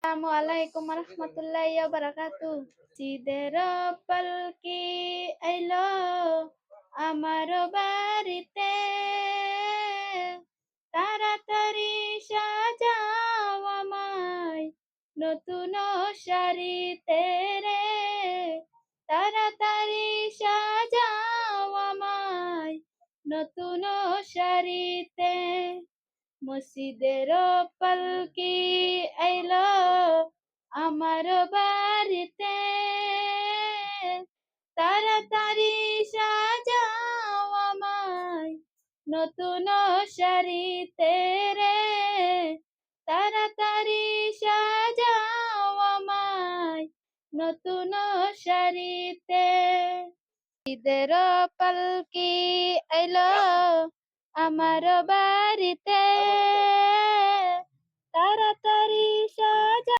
আসসালামু আলাইকুম রহমতুল্লাহি ওয়া বারাকাতু। ঈদের পালকি আইলো আমার বাড়িতে, তাড়াতাড়ি সাজাও আমায় নতুন শাড়িতে রে, তাড়াতাড়ি সাজাও আমায় নতুন শাড়িতে। মসজিদের পালকি আইলো আমার বাড়িতে, তাড়াতাড়ি সাজাও আমায় নতুন শাড়িতে রে, তাড়াতাড়ি সাজাও আমায় নতুন শাড়িতে। ঈদের পালকি আইলো আমার বাড়িতে, তাড়াতাড়ি সাজা